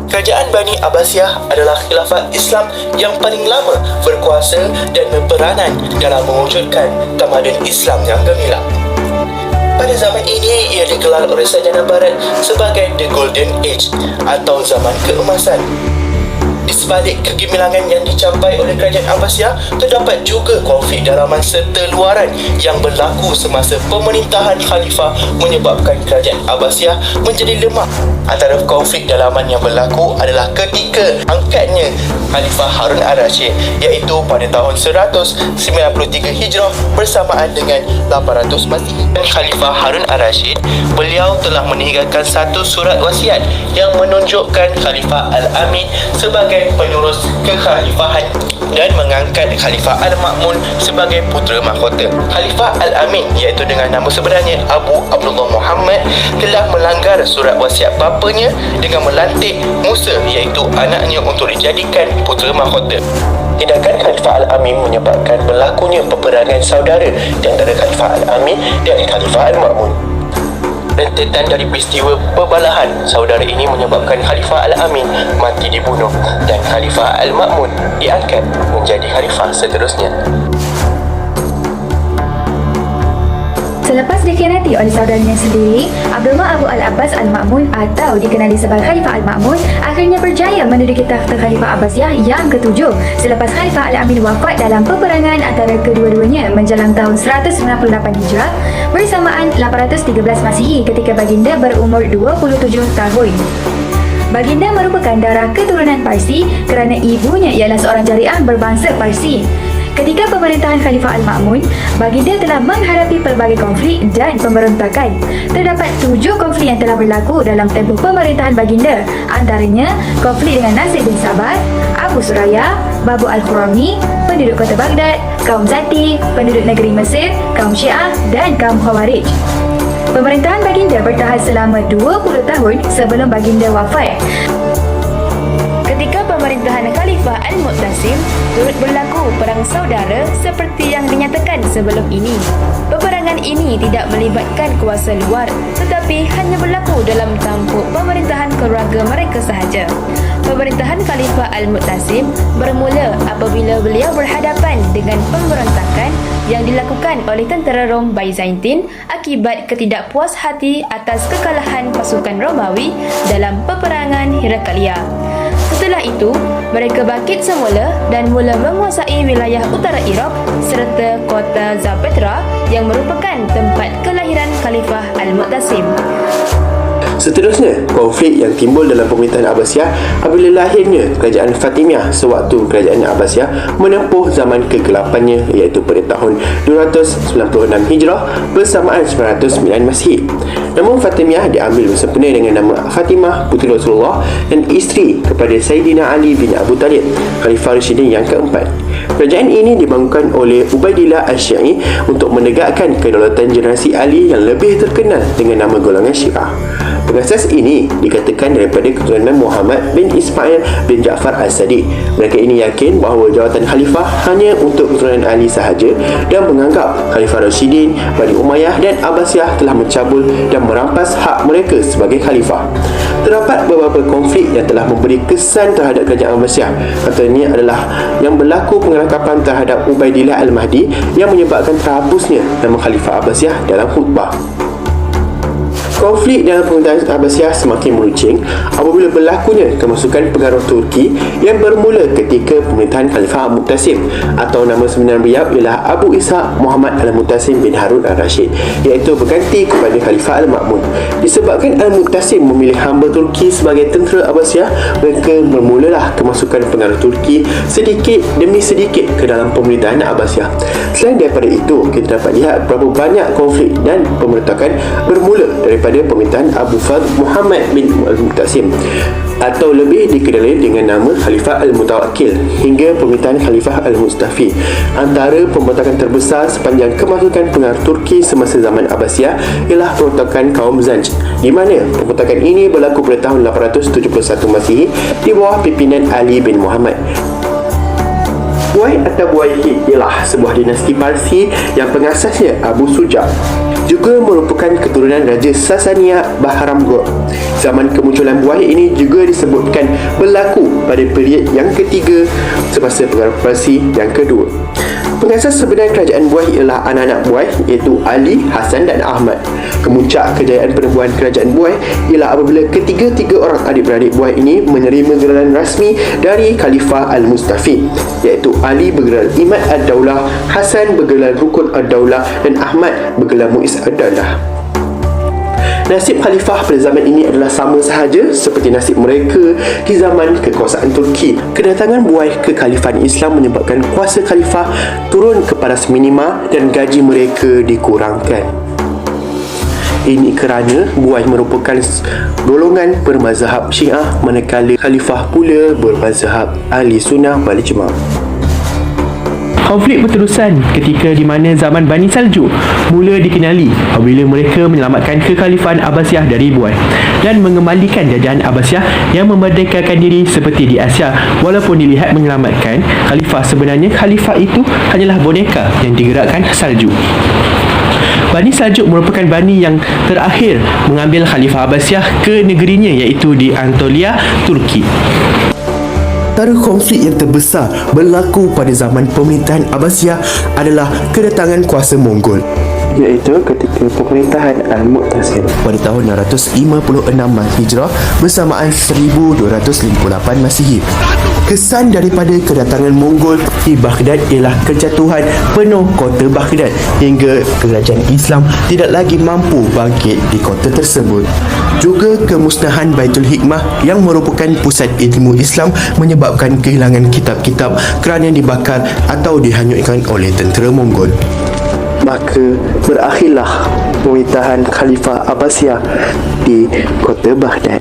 Kerajaan Bani Abbasiyah adalah khilafah Islam yang paling lama berkuasa dan berperanan dalam mewujudkan tamadun Islam yang gemilang. Pada zaman ini, ia digelar oleh sarjana barat sebagai The Golden Age atau zaman keemasan. Di sebalik kegemilangan yang dicapai oleh kerajaan Abbasiyah, terdapat juga konflik dalaman serta luaran yang berlaku semasa pemerintahan khalifah menyebabkan kerajaan Abbasiyah menjadi lemah. Antara konflik dalaman yang berlaku adalah ketika angkatnya Khalifah Harun Ar-Rasyid, iaitu pada tahun 193 Hijrah bersamaan dengan 800 Masihi. Khalifah Harun Ar-Rasyid, beliau telah meninggalkan satu surat wasiat yang menunjukkan Khalifah Al-Amin sebagai penerus kekhalifahan dan mengangkat Khalifah Al-Ma'mun sebagai putera mahkota. Khalifah Al-Amin, iaitu dengan nama sebenarnya Abu Abdullah Muhammad, telah melanggar surat wasiat bapanya dengan melantik Musa, iaitu anaknya, untuk dijadikan putera mahkota. Tindakan Khalifah Al-Amin menyebabkan berlakunya peperangan saudara di antara Khalifah Al-Amin dan Khalifah Al-Ma'mun. Rentetan dari peristiwa perbalahan saudara ini menyebabkan Khalifah Al-Amin mati dibunuh dan Khalifah Al-Ma'mun diangkat menjadi khalifah seterusnya. Selepas dikhianati oleh saudaranya sendiri, Abdullah Abu Al-Abbas Al-Ma'mun atau dikenali sebagai Khalifah Al-Ma'mun akhirnya berjaya menduduki takhta Khalifah Abbasiyah yang ketujuh selepas Khalifah Al-Amin wafat dalam peperangan antara kedua-duanya menjelang tahun 198 Hijrah bersamaan 813 Masihi ketika baginda berumur 27 tahun. Baginda merupakan darah keturunan Parsi kerana ibunya ialah seorang jariah berbangsa Parsi. Ketika pemerintahan Khalifah Al-Ma'mun, baginda telah menghadapi pelbagai konflik dan pemberontakan. Terdapat 7 konflik yang telah berlaku dalam tempoh pemerintahan baginda, antaranya konflik dengan Nasir bin Sabat, Abu Suraya, Babu Al-Khurami, penduduk kota Baghdad, kaum Zati, penduduk negeri Mesir, kaum Syiah dan kaum Khawarij. Pemerintahan baginda bertahan selama 20 tahun sebelum baginda wafat. Ketika pemerintahan Khalifah Al-Mu'tasim, turut berlaku perang saudara seperti yang dinyatakan sebelum ini. Peperangan ini tidak melibatkan kuasa luar, tetapi hanya berlaku dalam tampuk pemerintahan keluarga mereka sahaja. Pemerintahan Khalifah Al-Mu'tasim bermula apabila beliau berhadapan dengan pemberontakan yang dilakukan oleh tentera Rom Byzantine akibat ketidakpuashati atas kekalahan pasukan Romawi dalam peperangan Heraklia. Setelah itu, mereka bangkit semula dan mula menguasai wilayah utara Iraq serta kota Zapetra yang merupakan tempat kelahiran Khalifah Al-Mu'tasim. Seterusnya, konflik yang timbul dalam pemerintahan Abbasiyah apabila lahirnya kerajaan Fatimiyah sewaktu kerajaan Abbasiyah menempuh zaman kegelapannya, iaitu pada tahun 296 Hijrah bersamaan 909 Masihi. Namun Fatimiyah diambil bersempena dengan nama Fatimah puteri Rasulullah dan isteri kepada Sayyidina Ali bin Abu Talib, Khalifah Rashidin yang keempat. Kerajaan ini dibangunkan oleh Ubaidillah Asy-Syi'i untuk menegakkan kedaulatan generasi Ali yang lebih terkenal dengan nama golongan Syiah. Pengasas ini dikatakan daripada keturunan Muhammad bin Ismail bin Ja'far As-Sadiq. Mereka ini yakin bahawa jawatan khalifah hanya untuk keturunan Ali sahaja dan menganggap Khalifah Rashidin, Bani Umayyah dan Abbasiyah telah mencabul dan merampas hak mereka sebagai khalifah. Terdapat beberapa konflik yang telah memberi kesan terhadap kerajaan Abbasiyah. Antaranya adalah yang berlaku pengerakapan terhadap Ubaidillah Al-Mahdi yang menyebabkan terhapusnya nama Khalifah Abbasiyah dalam khutbah. Konflik dalam pemerintahan Abbasiyah semakin meruncing apabila berlakunya kemasukan pengaruh Turki yang bermula ketika pemerintahan Khalifah Al-Mu'tasim, atau nama sebenar beliau ialah Abu Ishaq Muhammad Al-Mu'tasim bin Harun Ar-Rasyid, iaitu berganti kepada Khalifah Al-Ma'mun. Disebabkan Al-Mu'tasim memilih hamba Turki sebagai tentera Abbasiyah, mereka bermulalah kemasukan pengaruh Turki sedikit demi sedikit ke dalam pemerintahan Abbasiyah. Selain daripada itu, kita dapat lihat berapa banyak konflik dan pemberontakan bermula daripada pemerintahan Abu Fadl Muhammad bin Al-Mu'tasim, atau lebih dikenali dengan nama Khalifah Al-Mutawakkil, hingga pemerintahan Khalifah Al-Mustafi. Antara pemberontakan terbesar sepanjang kemasukan pengaruh Turki semasa zaman Abbasiyah ialah pemberontakan kaum Zanj, di mana pemberontakan ini berlaku pada tahun 871 Masihi di bawah pimpinan Ali bin Muhammad. Buai atau Buaihi ialah sebuah dinasti Parsi yang pengasasnya Abu Suja. Juga merupakan keturunan Raja Sasania Bahramgor. Zaman kemunculan Buai ini juga disebutkan berlaku pada period yang ketiga semasa Perang Parsi yang kedua. Pengasas sebenar kerajaan Buai ialah anak-anak Buai iaitu Ali, Hasan dan Ahmad. Kemuncak kejayaan penubuhan kerajaan Buai ialah apabila ketiga-tiga orang adik-beradik Buai ini menerima gelaran rasmi dari Khalifah Al-Mustafid, iaitu Ali bergelar Imad Ad-Daulah, Hasan bergelar Rukun Ad-Daulah dan Ahmad bergelar Muiz Ad-Daulah. Nasib khalifah pada zaman ini adalah sama sahaja seperti nasib mereka di zaman kekuasaan Turki. Kedatangan Buai ke Khalifan Islam menyebabkan kuasa khalifah turun ke paras minima dan gaji mereka dikurangkan. Ini kerana Buai merupakan golongan bermazhab Syiah, manakala khalifah pula bermazhab Ahli Sunnah wal Jamaah. Konflik berterusan ketika di mana zaman Bani Saljuk mula dikenali apabila mereka menyelamatkan kekhalifahan Abbasiyah dari Buai dan mengembalikan jajahan Abbasiyah yang memerdekakan diri seperti di Asia. Walaupun dilihat menyelamatkan khalifah, sebenarnya khalifah itu hanyalah boneka yang digerakkan Saljuk. Bani Saljuk merupakan Bani yang terakhir mengambil khalifah Abbasiyah ke negerinya, iaitu di Anatolia, Turki. Antara konflik yang terbesar berlaku pada zaman pemerintahan Abbasiyah adalah kedatangan kuasa Mongol, iaitu ketika pemerintahan Al-Mu'tasim pada tahun 656 Hijrah bersamaan 1258 Masihi. Kesan daripada kedatangan Mongol di Baghdad ialah kejatuhan penuh kota Baghdad hingga kerajaan Islam tidak lagi mampu bangkit di kota tersebut. Juga kemusnahan Baitul Hikmah yang merupakan pusat ilmu Islam menyebabkan kehilangan kitab-kitab kerana dibakar atau dihanyutkan oleh tentera Mongol. Maka berakhirlah pemerintahan Khalifah Abbasiyah di kota Baghdad.